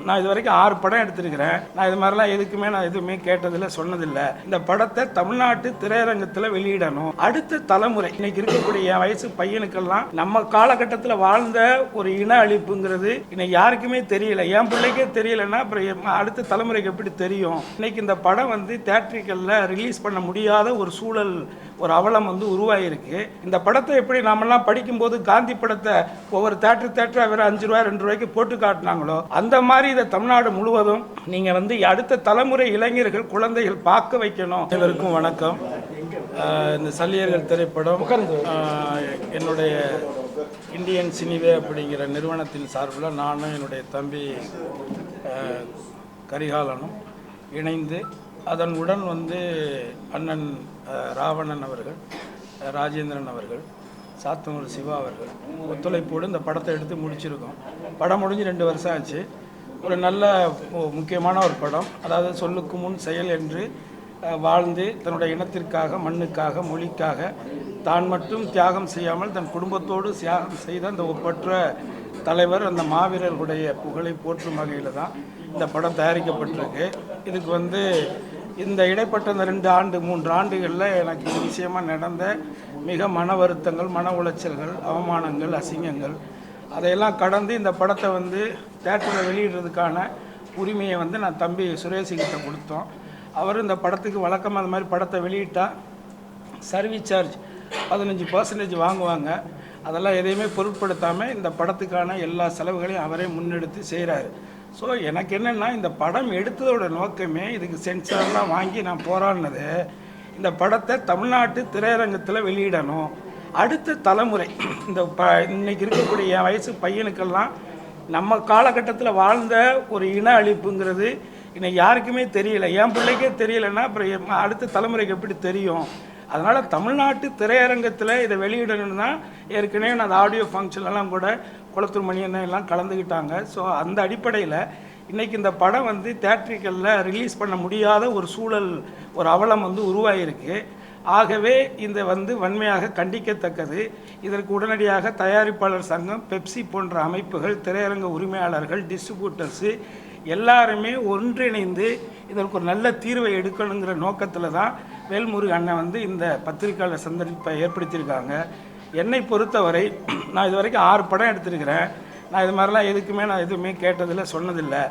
நான் இது வரைக்கும் 6 படம் எடுத்திருக்கிறேன். நான் இது மாதிரிலாம் எதுவுமே கேட்டதில்லை, சொன்னதில்லை. இந்த படத்தை தமிழ்நாட்டு திரையரங்கத்தில் வெளியிடணும். அடுத்த தலைமுறை, இன்னைக்கு இருக்கக்கூடிய என் வயசு பையனுக்கெல்லாம் நம்ம காலகட்டத்தில் வாழ்ந்த ஒரு இன அழிப்புங்கிறது இன்னைக்கு யாருக்குமே தெரியல. என் பிள்ளைக்கே தெரியலன்னா அப்புறம் அடுத்த தலைமுறைக்கு எப்படி தெரியும்? இன்னைக்கு இந்த படம் தியேட்டரிக்கல்ல ரிலீஸ் பண்ண முடியாத ஒரு சூழல், ஒரு அவலம் உருவாயிருக்கு. இந்த படத்தை எப்படி நாமெல்லாம் படிக்கும்போது காந்தி படத்தை ஒவ்வொரு தேட்டரா வேற 5 ரூபாய் 2 ரூபாய்க்கு போட்டு காட்டினாங்களோ, அந்த மாதிரி இதை தமிழ்நாடு முழுவதும் நீங்க அடுத்த தலைமுறை இளைஞர்கள், குழந்தைகள் பார்க்க வைக்கணும். அனைவருக்கும் வணக்கம். இந்த சல்லியர்கள் திரைப்படம் என்னுடைய இந்தியன் சினிவே அப்படிங்கிற நிறுவனத்தின் சார்பில் நானும் என்னுடைய தம்பி கரிகாலனும் இணைந்து அதனுடன் அண்ணன் ராவணன் அவர்கள், ராஜேந்திரன் அவர்கள், சாத்தனூர் சிவா அவர்கள் ஒத்துழைப்போடு இந்த படத்தை எடுத்து முடிச்சிருக்கோம். படம் முடிஞ்சு 2 வருஷம் ஆச்சு. ஒரு நல்ல முக்கியமான ஒரு படம். அதாவது சொல்லுக்கு முன் செயல் என்று வாழ்ந்து தன்னுடைய இனத்திற்காக, மண்ணுக்காக, மொழிக்காக தான் மட்டும் தியாகம் செய்யாமல் தன் குடும்பத்தோடு தியாகம் செய்த அந்த ஒப்பற்ற தலைவர், அந்த மாவீரர்களுடைய புகழை போற்றும் வகையில் தான் இந்த படம் தயாரிக்கப்பட்டிருக்கு. இதுக்கு இந்த இடைப்பட்ட இந்த 2 ஆண்டு 3 ஆண்டுகளில் எனக்கு இது விஷயமாக நடந்த மிக மன வருத்தங்கள், மன உளைச்சல்கள், அவமானங்கள், அசிங்கங்கள், அதையெல்லாம் கடந்து இந்த படத்தை தேட்டரில் வெளியிடுறதுக்கான உரிமையை நான் தம்பி சுரேஷிக்கிட்ட கொடுத்தோம். அவர் இந்த படத்துக்கு வழக்கமாக அந்த மாதிரி படத்தை வெளியிட்டால் சர்வீஸ் சார்ஜ் 15% வாங்குவாங்க. அதெல்லாம் எதையுமே பொருட்படுத்தாமல் இந்த படத்துக்கான எல்லா செலவுகளையும் அவரே முன்னெடுத்து செய்கிறாரு. ஸோ எனக்கு என்னென்னா, இந்த படம் எடுத்ததோட நோக்கமே இதுக்கு சென்சார்லாம் வாங்கி நான் போராடினது, இந்த படத்தை தமிழ்நாட்டு திரையரங்கத்தில் வெளியிடணும். அடுத்த தலைமுறை, இன்னைக்கு இருக்கக்கூடிய என் வயசு பையனுக்கெல்லாம் நம்ம காலகட்டத்தில் வாழ்ந்த ஒரு இன அழிப்புங்கிறது இன்னைக்கு யாருக்குமே தெரியல. என் பிள்ளைக்கே தெரியலன்னா அப்புறம் அடுத்த தலைமுறைக்கு எப்படி தெரியும்? அதனால் தமிழ்நாட்டு திரையரங்கத்தில் இதை வெளியிடணும்னு தான் ஏற்கனவே அந்த ஆடியோ ஃபங்க்ஷன்லாம் கூட குளத்தூர் மணியண்ணன் எல்லாம் கலந்துக்கிட்டாங்க. ஸோ அந்த அடிப்படையில் இன்றைக்கி இந்த படம் தியேட்டரிக்கல்ல ரிலீஸ் பண்ண முடியாத ஒரு சூழல், ஒரு அவலம் உருவாயிருக்கு. ஆகவே இந்த வன்மையாக கண்டிக்கத்தக்கது. இதற்கு உடனடியாக தயாரிப்பாளர் சங்கம், பெப்சி போன்ற அமைப்புகள், திரையரங்க உரிமையாளர்கள், டிஸ்ட்ரிபியூட்டர்ஸு எல்லாருமே ஒன்றிணைந்து இதற்கு ஒரு நல்ல தீர்வை எடுக்கணுங்கிற நோக்கத்தில் தான் வேல்முருகன் அண்ணன் இந்த பத்திரிகையாளர் சந்திப்பை ஏற்படுத்தியிருக்காங்க. என்னை பொறுத்தவரை நான் இது வரைக்கும் 6 படம் எடுத்திருக்கிறேன். நான் இது மாதிரிலாம் எதுவுமே கேட்டதில்லை, சொன்னதில்லை.